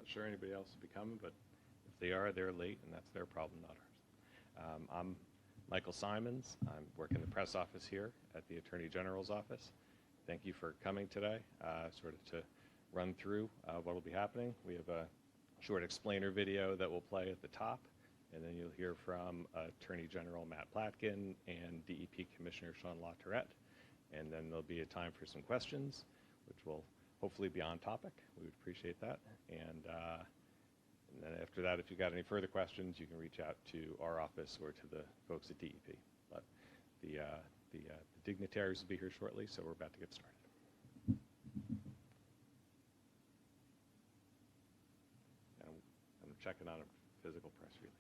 Not sure anybody else will be coming, but if they are, they're late, and that's their problem, not ours. I'm Michael Simons. I work in the press office here at the Attorney General's office. Thank you for coming today, sort of to run through what will be happening. We have a short explainer video that will play at the top, and then you'll hear from Attorney General Matt Platkin and DEP Commissioner Sean LaTourette. And then there'll be a time for some questions, which will hopefully be on topic. We would appreciate that. And then after that, if you've got any further questions, you can reach out to our office or to the folks at DEP. But the dignitaries will be here shortly, so we're about to get started. And I'm checking on a physical press release.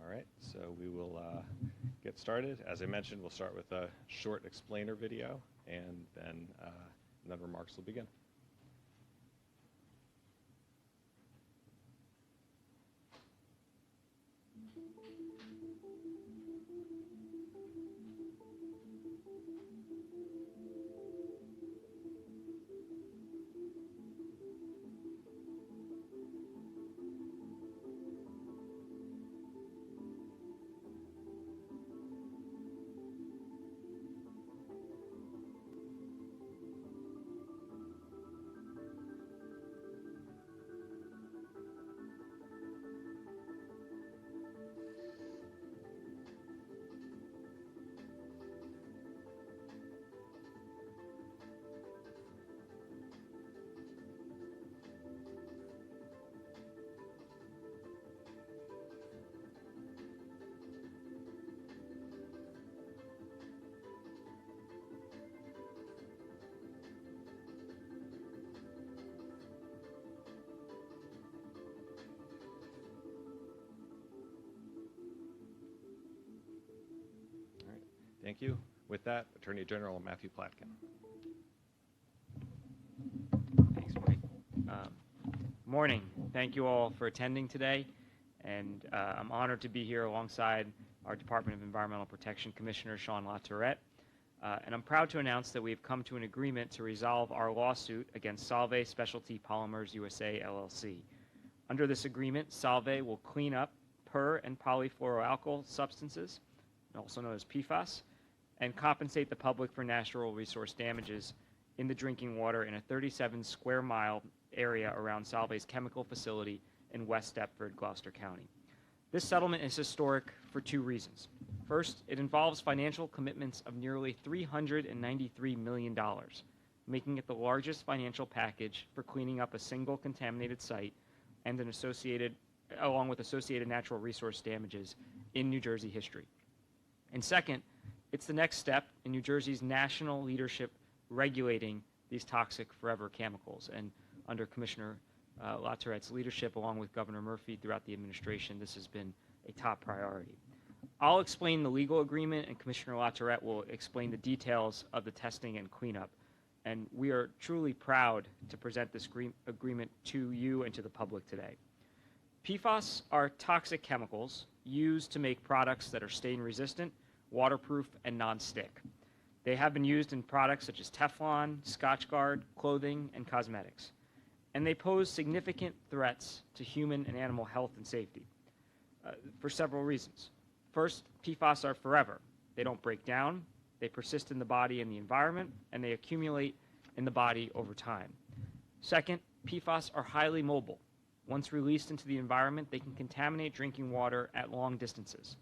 All right, so we will get started. As I mentioned, we'll start with a short explainer video, and then remarks will begin. Thank you. With that, Attorney General Matthew Platkin. Thanks, Mike. Morning. Thank you all for attending today, and I'm honored to be here alongside our Department of Environmental Protection Commissioner Sean LaTourette, and I'm proud to announce that we've come to an agreement to resolve our lawsuit against Solvay Specialty Polymers USA LLC. Under this agreement, Solvay will clean up per- and polyfluoroalkyl substances, also known as PFAS, and compensate the public for natural resource damages in the drinking water in a 37 square mile area around Solvay's chemical facility in West Deptford, Gloucester County. This settlement is historic for two reasons. First, it involves financial commitments of nearly $393 million, making it the largest financial package for cleaning up a single contaminated site and along with associated natural resource damages in New Jersey history. And second, it's the next step in New Jersey's national leadership regulating these toxic forever chemicals. And under Commissioner LaTourette's leadership, along with Governor Murphy throughout the administration, this has been a top priority. I'll explain the legal agreement, and Commissioner LaTourette will explain the details of the testing and cleanup. and we are truly proud to present this agreement to you and to the public today. PFAS are toxic chemicals used to make products that are stain resistant, waterproof, and non-stick. They have been used in products such as Teflon, Scotchgard, clothing, and cosmetics. And they pose significant threats to human and animal health and safety for several reasons. First, PFAS are forever. They don't break down, they persist in the body and the environment, and they accumulate in the body over time. Second, PFAS are highly mobile. Once released into the environment, they can contaminate drinking water at long distances.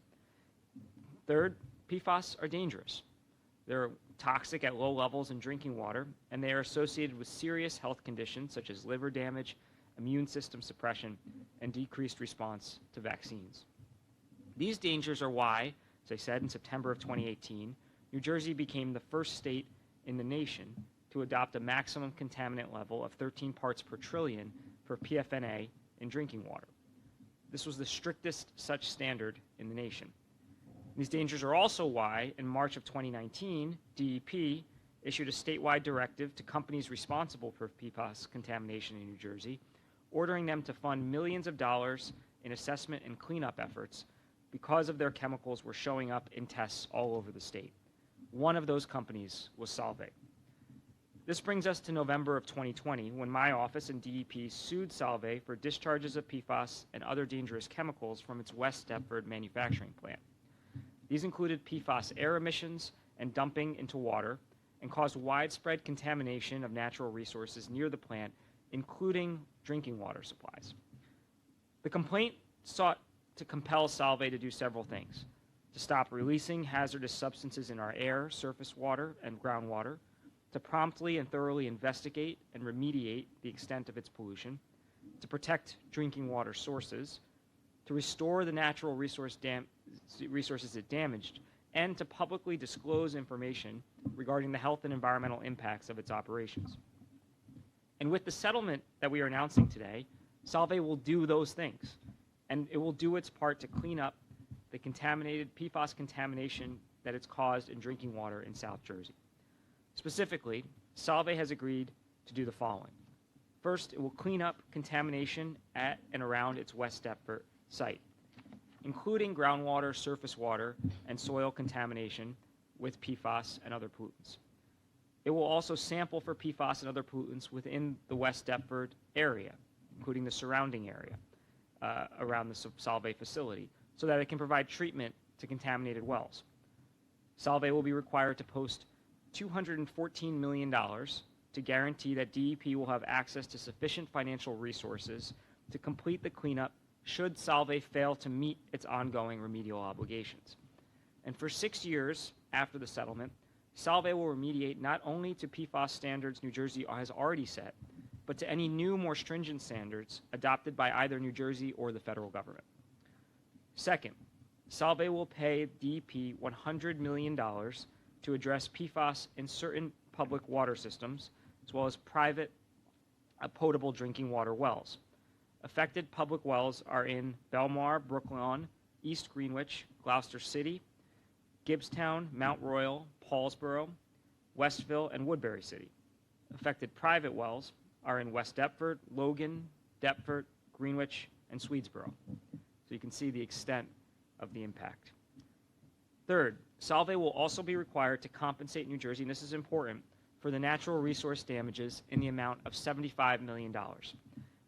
Third, PFAS are dangerous. They're toxic at low levels in drinking water, and they are associated with serious health conditions such as liver damage, immune system suppression, and decreased response to vaccines. These dangers are why, as I said, in September of 2018, New Jersey became the first state in the nation to adopt a maximum contaminant level of 13 parts per trillion for PFNA in drinking water. This was the strictest such standard in the nation. These dangers are also why, in March of 2019, DEP issued a statewide directive to companies responsible for PFAS contamination in New Jersey, ordering them to fund millions of dollars in assessment and cleanup efforts because of their chemicals were showing up in tests all over the state. One of those companies was Solvay. This brings us to November of 2020, when my office and DEP sued Solvay for discharges of PFAS and other dangerous chemicals from its West Deptford manufacturing plant. These included PFAS air emissions and dumping into water, and caused widespread contamination of natural resources near the plant, including drinking water supplies. The complaint sought to compel Solvay to do several things: to stop releasing hazardous substances in our air, surface water, and groundwater, to promptly and thoroughly investigate and remediate the extent of its pollution, to protect drinking water sources, to restore the natural resources it damaged, and to publicly disclose information regarding the health and environmental impacts of its operations. And with the settlement that we are announcing today, Solvay will do those things, and it will do its part to clean up the contaminated PFAS contamination that it's caused in drinking water in South Jersey. Specifically, Solvay has agreed to do the following. First, it will clean up contamination at and around its West Deptford site, including groundwater, surface water, and soil contamination with PFAS and other pollutants. It will also sample for PFAS and other pollutants within the West Deptford area, including the surrounding area around the Solvay facility, so that it can provide treatment to contaminated wells. Solvay will be required to post $214 million to guarantee that DEP will have access to sufficient financial resources to complete the cleanup should Solvay fail to meet its ongoing remedial obligations. And for 6 years after the settlement, Solvay will remediate not only to PFAS standards New Jersey has already set, but to any new, more stringent standards adopted by either New Jersey or the federal government. Second, Solvay will pay DEP $100 million to address PFAS in certain public water systems, as well as private potable drinking water wells. Affected public wells are in Belmar, Brooklawn, East Greenwich, Gloucester City, Gibbstown, Mount Royal, Paulsboro, Westville, and Woodbury City. Affected private wells are in West Deptford, Logan, Deptford, Greenwich, and Swedesboro. So you can see the extent of the impact. Third, Solvay will also be required to compensate New Jersey, and this is important, for the natural resource damages in the amount of $75 million.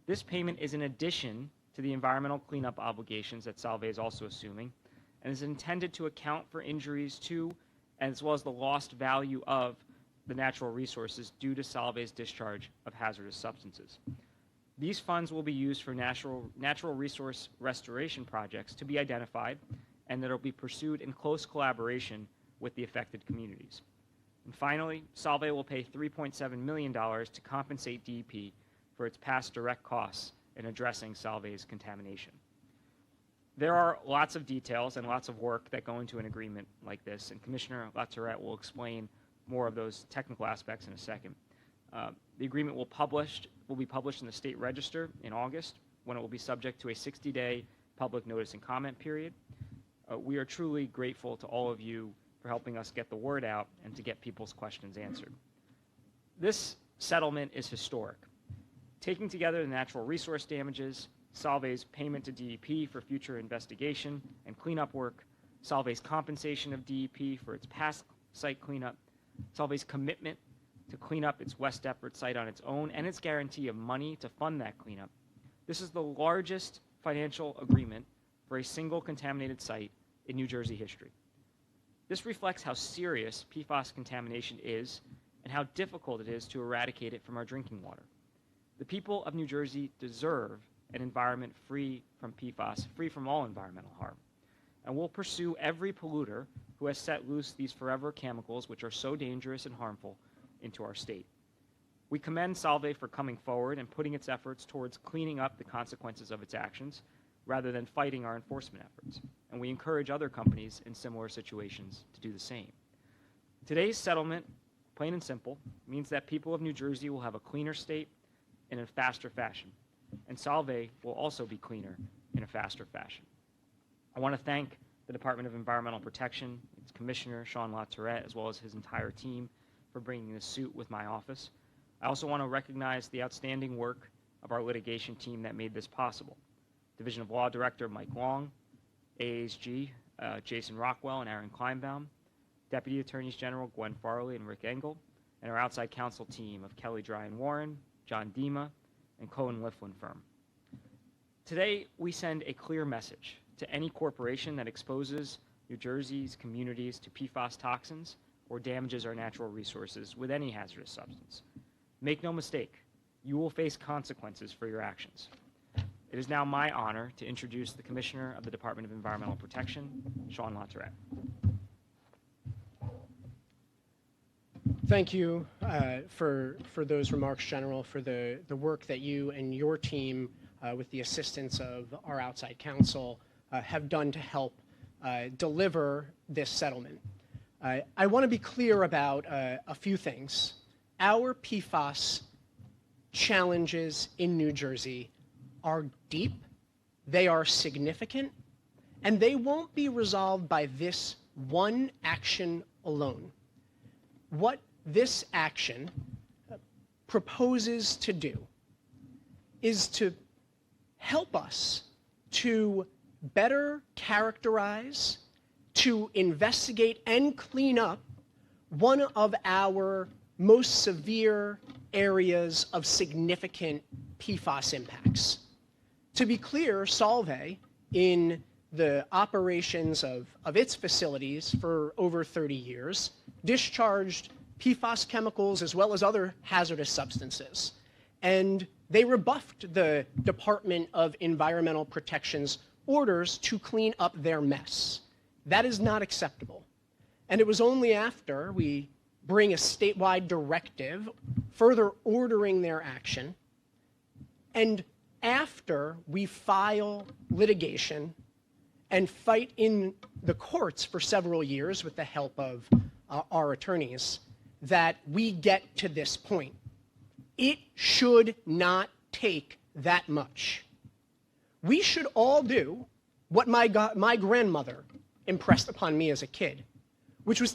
This payment is in addition to the environmental cleanup obligations that Solvay is also assuming, and is intended to account for injuries to, as well as the lost value of, the natural resources due to Solvay's discharge of hazardous substances. These funds will be used for natural resource restoration projects to be identified, and that will be pursued in close collaboration with the affected communities. And finally, Solvay will pay $3.7 million to compensate DEP for its past direct costs in addressing Solvay's contamination. There are lots of details and lots of work that go into an agreement like this, and Commissioner Latourette will explain more of those technical aspects in a second. The agreement will be published in the State Register in August, when it will be subject to a 60-day public notice and comment period. We are truly grateful to all of you for helping us get the word out and to get people's questions answered. This settlement is historic. Taking together the natural resource damages, Solvay's payment to DEP for future investigation and cleanup work, Solvay's compensation of DEP for its past site cleanup, Solvay's commitment to clean up its West Deptford site on its own, and its guarantee of money to fund that cleanup. This is the largest financial agreement for a single contaminated site in New Jersey history. This reflects how serious PFAS contamination is and how difficult it is to eradicate it from our drinking water. The people of New Jersey deserve an environment free from PFAS, free from all environmental harm. And we'll pursue every polluter who has set loose these forever chemicals, which are so dangerous and harmful, into our state. We commend Solvay for coming forward and putting its efforts towards cleaning up the consequences of its actions rather than fighting our enforcement efforts. And we encourage other companies in similar situations to do the same. Today's settlement, plain and simple, means that people of New Jersey will have a cleaner state in a faster fashion. And Solvay will also be cleaner in a faster fashion. I want to thank the Department of Environmental Protection, its Commissioner, Sean LaTourette, as well as his entire team for bringing this suit with my office. I also want to recognize the outstanding work of our litigation team that made this possible. Division of Law Director Mike Long, AASG Jason Rockwell and Aaron Kleinbaum, Deputy Attorneys General Gwen Farley and Rick Engel, and our outside counsel team of Kelly Dry and Warren, John Dima, and Cohen Liflin firm. Today, we send a clear message to any corporation that exposes New Jersey's communities to PFAS toxins or damages our natural resources with any hazardous substance. Make no mistake, you will face consequences for your actions. It is now my honor to introduce the Commissioner of the Department of Environmental Protection, Sean LaTourette. Thank you for those remarks, General, for the work that you and your team, with the assistance of our outside counsel, have done to help deliver this settlement. I want to be clear about a few things. Our PFAS challenges in New Jersey are deep, they are significant, and they won't be resolved by this one action alone. What this action proposes to do is to help us to better characterize, to investigate and clean up one of our most severe areas of significant PFAS impacts. To be clear, Solvay, in the operations of its facilities for over 30 years, discharged PFAS chemicals as well as other hazardous substances. And they rebuffed the Department of Environmental Protection's orders to clean up their mess. That is not acceptable. And it was only after we bring a statewide directive further ordering their action, and after we file litigation and fight in the courts for several years with the help of our attorneys, that we get to this point. It should not take that much. We should all do what my grandmother impressed upon me as a kid, which is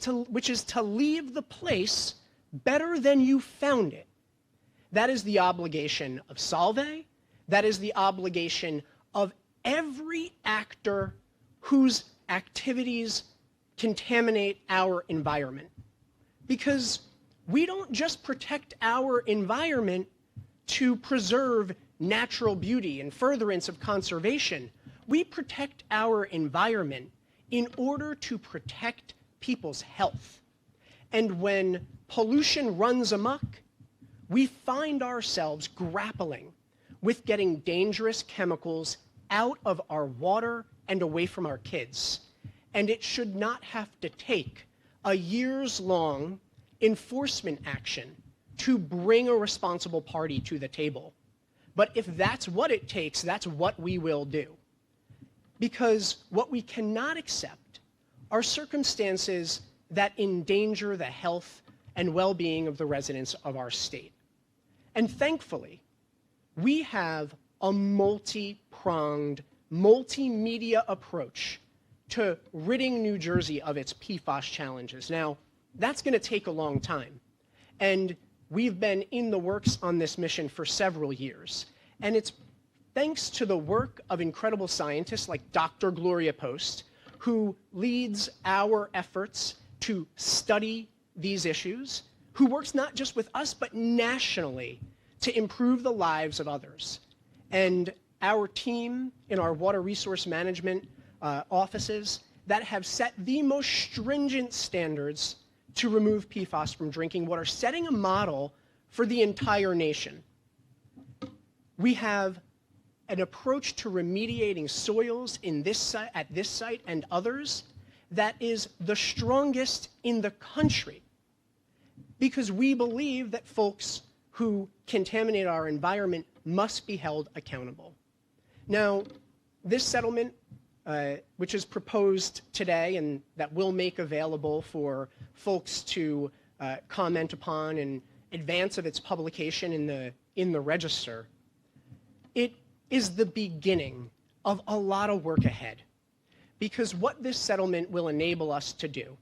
to leave the place better than you found it. That is the obligation of Solvay. That is the obligation of every actor whose activities contaminate our environment. Because we don't just protect our environment to preserve natural beauty and furtherance of conservation. We protect our environment in order to protect people's health. And when pollution runs amok, we find ourselves grappling with getting dangerous chemicals out of our water and away from our kids. And it should not have to take a years-long enforcement action to bring a responsible party to the table. But if that's what it takes, that's what we will do. Because what we cannot accept are circumstances that endanger the health and well-being of the residents of our state. And thankfully, we have a multi-pronged, multimedia approach to ridding New Jersey of its PFAS challenges. Now, that's going to take a long time. And we've been in the works on this mission for several years. And it's thanks to the work of incredible scientists like Dr. Gloria Post, who leads our efforts to study these issues, who works not just with us, but nationally to improve the lives of others. And our team in our water resource management offices that have set the most stringent standards to remove PFAS from drinking water, setting a model for the entire nation. We have an approach to remediating soils in at this site and others that is the strongest in the country, because we believe that folks who contaminate our environment must be held accountable. Now, this settlement, which is proposed today and that we'll make available for folks to comment upon in advance of its publication in the Register, it is the beginning of a lot of work ahead. Because what this settlement will enable us to do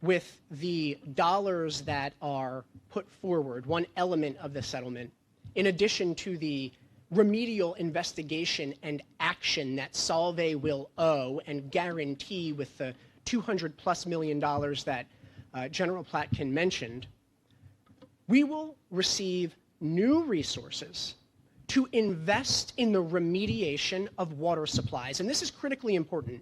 with the dollars that are put forward, one element of the settlement, in addition to the remedial investigation and action that Solvay will owe and guarantee with the $200+ million that General Platkin mentioned, we will receive new resources to invest in the remediation of water supplies. And this is critically important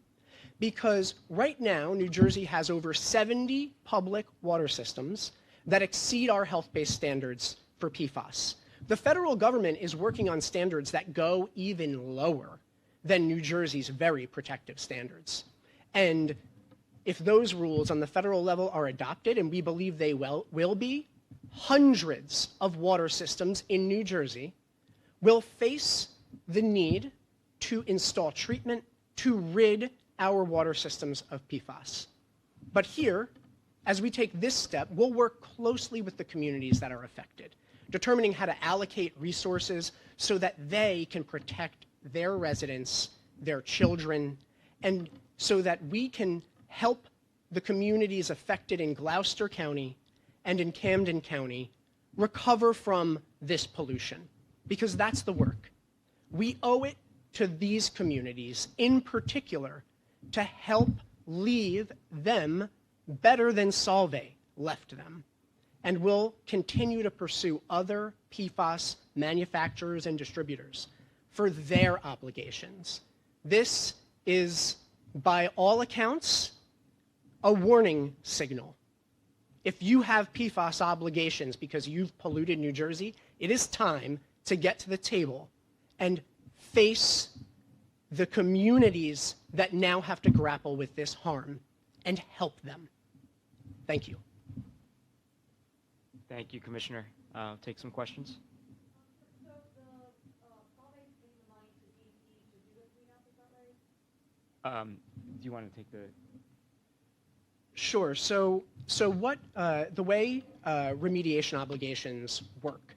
because right now, New Jersey has over 70 public water systems that exceed our health-based standards for PFAS. The federal government is working on standards that go even lower than New Jersey's very protective standards. And if those rules on the federal level are adopted, and we believe they will be, hundreds of water systems in New Jersey will face the need to install treatment to rid our water systems of PFAS. But here, as we take this step, we'll work closely with the communities that are affected, determining how to allocate resources so that they can protect their residents, their children, and so that we can help the communities affected in Gloucester County and in Camden County recover from this pollution, because that's the work. We owe it to these communities in particular to help leave them better than Solvay left them. And we'll continue to pursue other PFAS manufacturers and distributors for their obligations. This is, by all accounts, a warning signal. If you have PFAS obligations because you've polluted New Jersey, it is time to get to the table and face the communities that now have to grapple with this harm and help them. Thank you. Thank you, Commissioner. Take some questions. So Solvay's giving the money to DEP to do the cleanup, is that right? Do you want to take the? Sure. So what the way remediation obligations work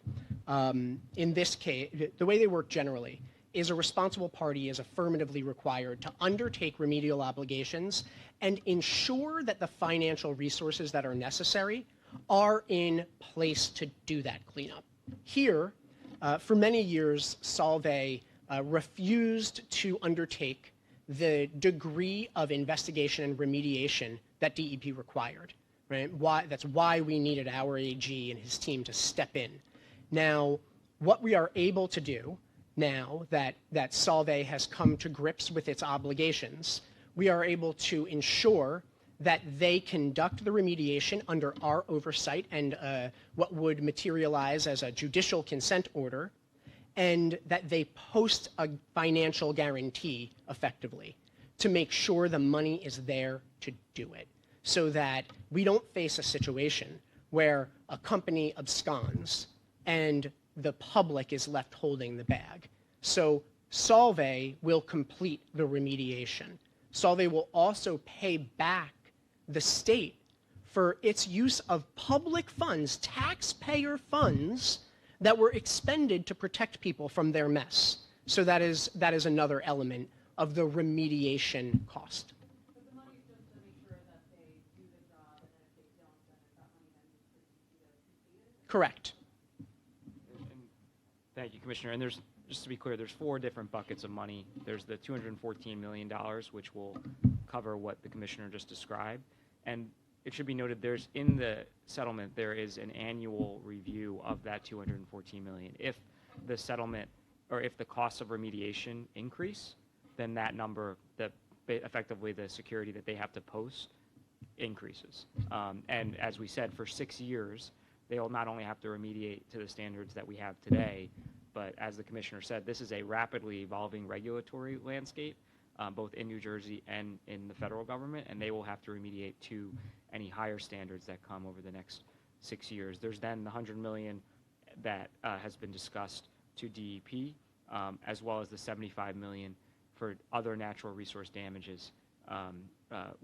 in this case, the way they work generally is a responsible party is affirmatively required to undertake remedial obligations and ensure that the financial resources that are necessary are in place to do that cleanup. Here, for many years, Solvay refused to undertake the degree of investigation and remediation that DEP required. Right? That's why we needed our AG and his team to step in. Now, what we are able to do now that Solvay has come to grips with its obligations, we are able to ensure that they conduct the remediation under our oversight and what would materialize as a judicial consent order, and that they post a financial guarantee effectively to make sure the money is there to do it, so that we don't face a situation where a company absconds and the public is left holding the bag. So Solvay will complete the remediation. Solvay will also pay back the state for its use of public funds, taxpayer funds, that were expended to protect people from their mess. So that is another element of the remediation cost. But the money's just to make sure that they do the job, and then if they don't, then if that money then needs to be completed? Correct. And thank you, Commissioner. And there's, just to be clear, there's 4 different buckets of money. There's the $214 million, which will cover what the Commissioner just described. And it should be noted, there's in the settlement, there is an annual review of that $214 million. If the settlement, or if the costs of remediation increase, then that number, effectively the security that they have to post, increases. And as we said, for 6 years, they will not only have to remediate to the standards that we have today, but as the Commissioner said, this is a rapidly evolving regulatory landscape, both in New Jersey and in the federal government, and they will have to remediate to any higher standards that come over the next 6 years. There's then the $100 million that has been discussed to DEP, as well as the $75 million for other natural resource damages,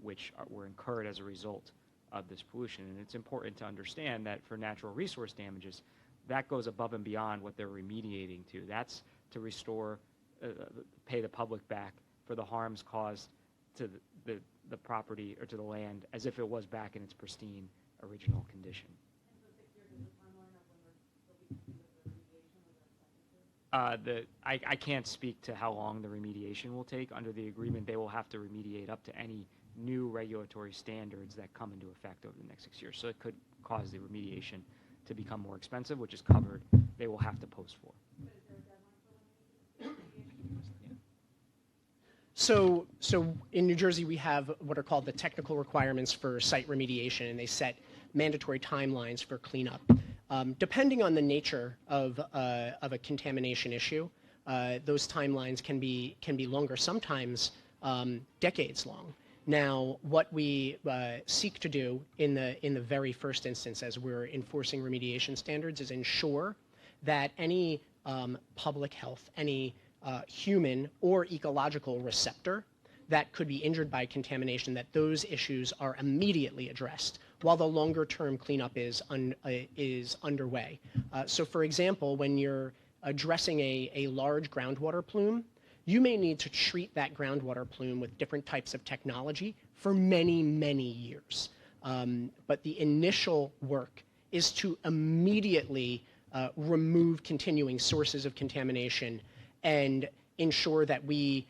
which were incurred as a result of this pollution. And it's important to understand that for natural resource damages, that goes above and beyond what they're remediating to. That's to restore, pay the public back for the harms caused to the property or to the land as if it was back in its pristine original condition. And so 6 years is the timeline of when they'll be complete with the remediation of that second year? I can't speak to how long the remediation will take. Under the agreement, they will have to remediate up to any new regulatory standards that come into effect over the next 6 years. So it could cause the remediation to become more expensive, which is covered. They will have to post for. But is there a deadline for when remediation? So in New Jersey, we have what are called the technical requirements for site remediation, and they set mandatory timelines for cleanup. Depending on the nature of a contamination issue, those timelines can be longer, sometimes decades long. Now, what we seek to do in the very first instance, as we're enforcing remediation standards, is ensure that any public health, any human or ecological receptor that could be injured by contamination, that those issues are immediately addressed while the longer-term cleanup is underway. So, for example, when you're addressing a large groundwater plume, you may need to treat that groundwater plume with different types of technology for many, many years. But the initial work is to immediately remove continuing sources of contamination and ensure that we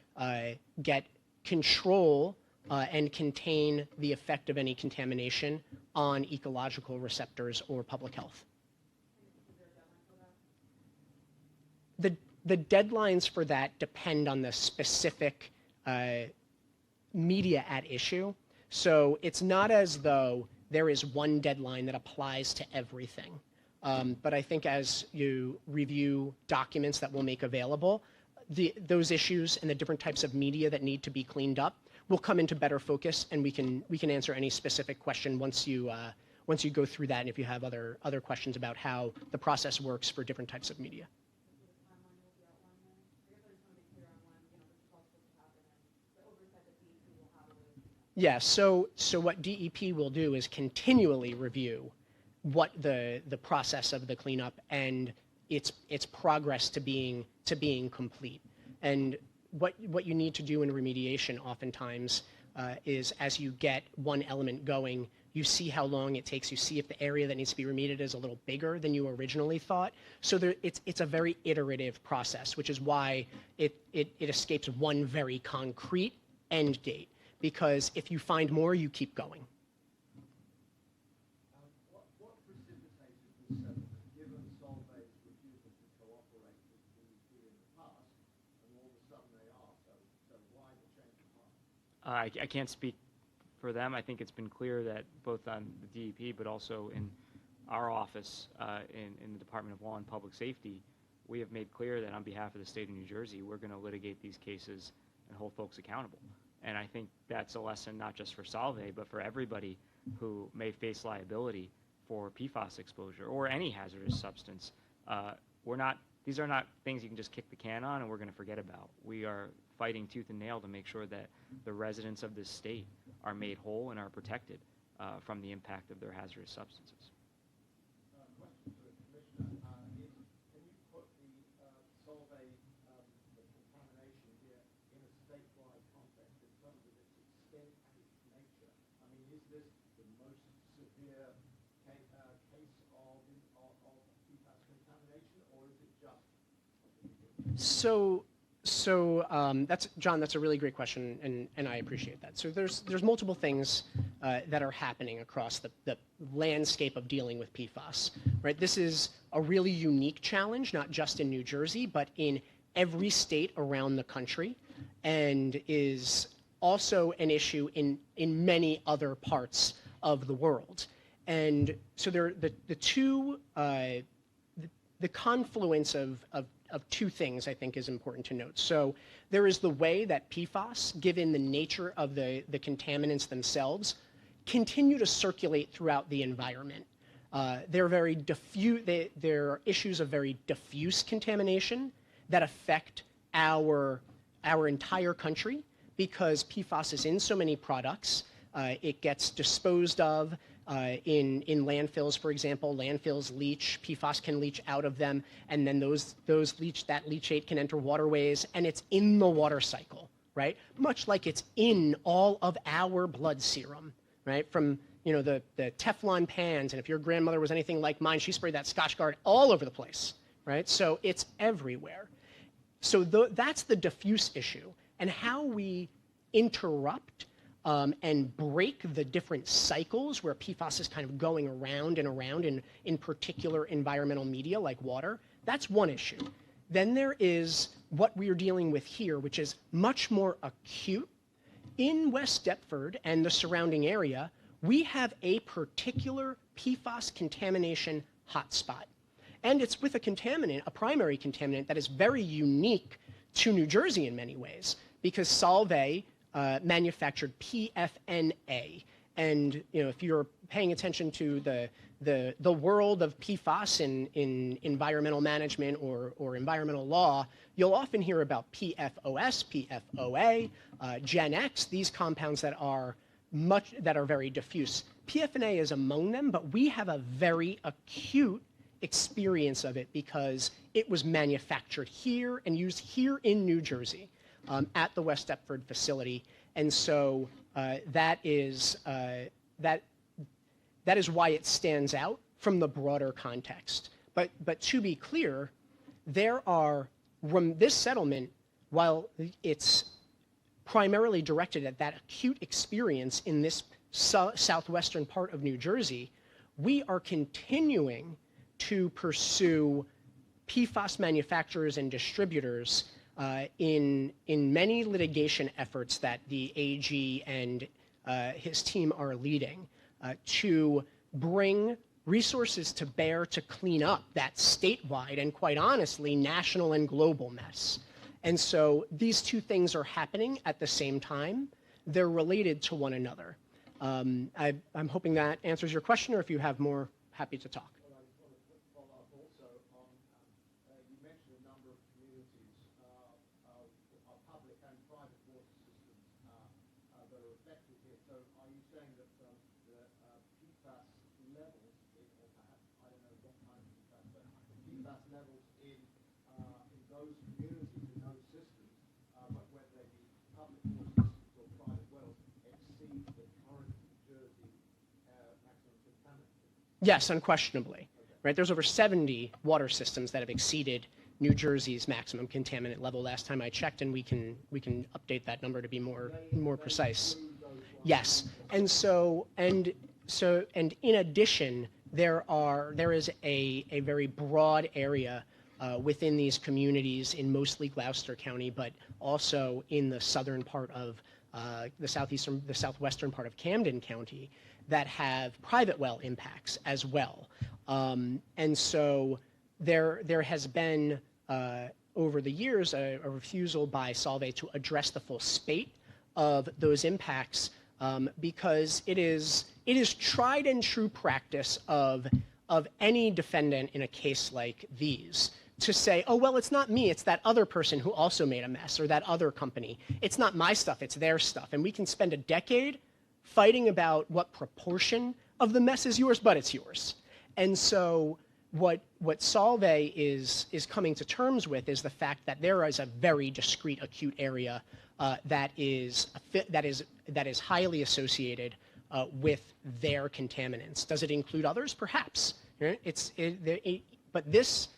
get control and contain the effect of any contamination on ecological receptors or public health. Is there a deadline for that? The deadlines for that depend on the specific media at issue. So it's not as though there is one deadline that applies to everything. But I think as you review documents that we'll make available, those issues and the different types of media that need to be cleaned up will come into better focus, and we can answer any specific question once you go through that, and if you have other questions about how the process works for different types of media. Yeah, so what DEP will do is continually review what the process of the cleanup and its progress to being complete. And what you need to do in remediation oftentimes is, as you get one element going, you see how long it takes, you see if the area that needs to be remediated is a little bigger than you originally thought. So it's a very iterative process, which is why it escapes one very concrete end date. Because if you find more, you keep going. What precipitated this settlement, given Solvay's refusal to cooperate with DEP in the past, and all of a sudden they are? So why the change of heart? I can't speak for them. I think it's been clear that both on the DEP, but also in our office in the Department of Law and Public Safety, we have made clear that on behalf of the state of New Jersey, we're going to litigate these cases and hold folks accountable. And I think that's a lesson not just for Solvay, but for everybody who may face liability for PFAS exposure or any hazardous substance. These are not things you can just kick the can on and we're going to forget about. We are fighting tooth and nail to make sure that the residents of this state are made whole and are protected from the impact of their hazardous substances. Question to the Commissioner is, can you put the Solvay, the contamination here in a statewide context in terms of its extent and its nature? I mean, is this the most severe case of That's John. That's a really great question, and I appreciate that. So there's multiple things that are happening across the landscape of dealing with PFAS. Right. This is a really unique challenge, not just in New Jersey, but in every state around the country, and is also an issue in many other parts of the world. And so the confluence of two things I think is important to note. So there is the way that PFAS, given the nature of the contaminants themselves, continue to circulate throughout the environment. They're very diffuse. They're issues of very diffuse contamination that affect our entire country because PFAS is in so many products. It gets disposed of in landfills, for example. Landfills leach, PFAS can leach out of them, and then that leachate can enter waterways, and it's in the water cycle, right? Much like it's in all of our blood serum, right? From the Teflon pans, and if your grandmother was anything like mine, she sprayed that Scotchgard all over the place, right? So it's everywhere. So that's the diffuse issue, and how we interrupt and break the different cycles where PFAS is kind of going around and around in particular environmental media like water. That's one issue. Then there is what we are dealing with here, which is much more acute. In West Deptford and the surrounding area, we have a particular PFAS contamination hotspot. And it's with a primary contaminant that is very unique to New Jersey in many ways, because Solvay manufactured PFNA. And if you're paying attention to the world of PFAS in environmental management or environmental law, you'll often hear about PFOS, PFOA, Gen X, these compounds that are very diffuse. PFNA is among them, but we have a very acute experience of it because it was manufactured here and used here in New Jersey at the West Deptford facility. And so that is why it stands out from the broader context. But to be clear, this settlement, while it's primarily directed at that acute experience in this southwestern part of New Jersey, we are continuing to pursue PFAS manufacturers and distributors in many litigation efforts that the AG and his team are leading to bring resources to bear to clean up that statewide and, quite honestly, national and global mess. And so these two things are happening at the same time. They're related to one another. I'm hoping that answers your question, or if you have more, happy to talk. Well, I just want to follow up also on, you mentioned a number of communities, public and private water systems that are affected here. So are you saying that the PFAS levels, or perhaps, I don't know what kind of PFAS, but PFAS levels in those communities, in those systems, but whether they be public water systems or private wells, exceed the current New Jersey maximum contaminant? Yes, unquestionably. Right? There's over 70 water systems that have exceeded New Jersey's maximum contaminant level last time I checked, and we can update that number to be more precise. Yes, and in addition, there is a very broad area within these communities in mostly Gloucester County, but also in the southern part of the southwestern part of Camden County that have private well impacts as well. And so there has been over the years a refusal by Solvay to address the full spate of those impacts because it is tried and true practice of any defendant in a case like these to say, oh, well, it's not me, it's that other person who also made a mess, or that other company. It's not my stuff, it's their stuff. And we can spend a decade fighting about what proportion of the mess is yours, but it's yours. And so what Solvay is coming to terms with is the fact that there is a very discrete acute area that is highly associated with their contaminants. Does it include others? Perhaps. Right? But this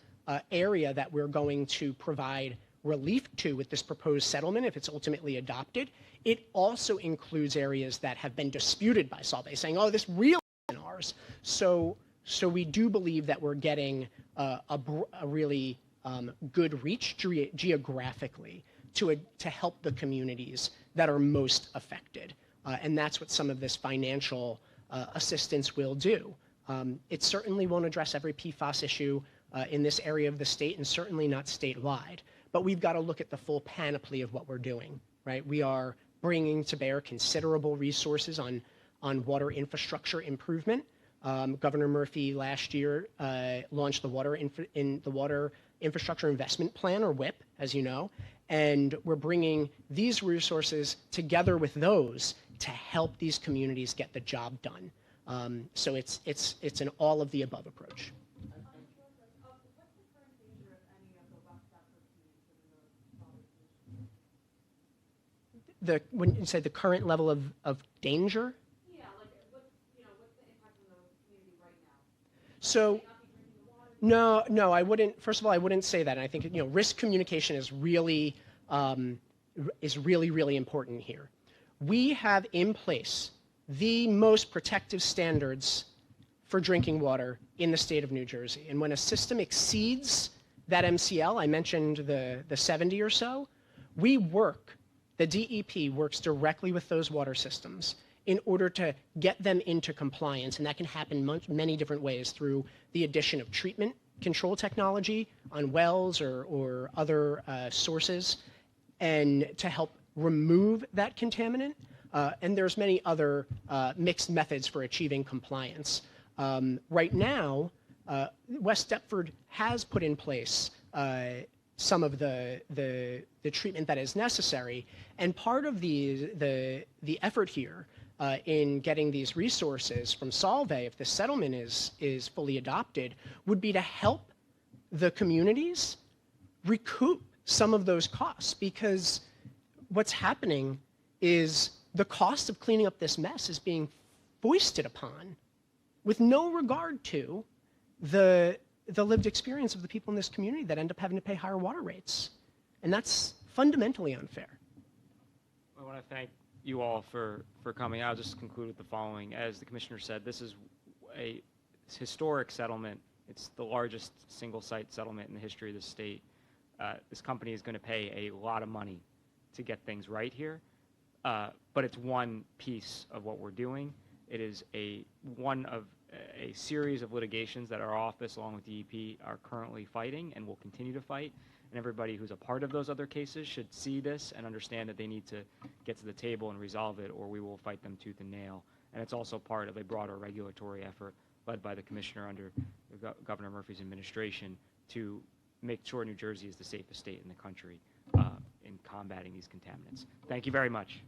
area that we're going to provide relief to with this proposed settlement, if it's ultimately adopted, it also includes areas that have been disputed by Solvay, saying, oh, this really isn't ours. So we do believe that we're getting a really good reach geographically to help the communities that are most affected. And that's what some of this financial assistance will do. It certainly won't address every PFAS issue in this area of the state, and certainly not statewide. But we've got to look at the full panoply of what we're doing, right? We are bringing to bear considerable resources on water infrastructure improvement. Governor Murphy last year launched the Water Infrastructure Investment Plan, or WIP, as you know, and we're bringing these resources together with those to help these communities get the job done. So it's an all of the above approach. What's the current danger of any of the West Deptford communities within the When you say the current level of danger? Yeah, like what's the impact on the community right now? So, May not be drinking the water? no, I wouldn't. First of all, I wouldn't say that. And I think risk communication is really important here. We have in place the most protective standards for drinking water in the state of New Jersey. And when a system exceeds that MCL, I mentioned the 70 or so, the DEP works directly with those water systems in order to get them into compliance. And that can happen many different ways, through the addition of treatment control technology on wells or other sources, and to help remove that contaminant. And there's many other mixed methods for achieving compliance. Right now, West Deptford has put in place some of the treatment that is necessary, and part of the effort here in getting these resources from Solvay, if the settlement is fully adopted, would be to help the communities recoup some of those costs, because what's happening is the cost of cleaning up this mess is being foisted upon with no regard to the lived experience of the people in this community that end up having to pay higher water rates. And that's fundamentally unfair. I want to thank you all for coming. I'll just conclude with the following. As the commissioner said, this is a historic settlement. It's the largest single-site settlement in the history of the state. This company is going to pay a lot of money to get things right here, but it's one piece of what we're doing. It is one of a series of litigations that our office, along with DEP, are currently fighting and will continue to fight. And everybody who's a part of those other cases should see this and understand that they need to get to the table and resolve it, or we will fight them tooth and nail. And it's also part of a broader regulatory effort led by the commissioner under Governor Murphy's administration to make sure New Jersey is the safest state in the country in combating these contaminants. Thank you very much.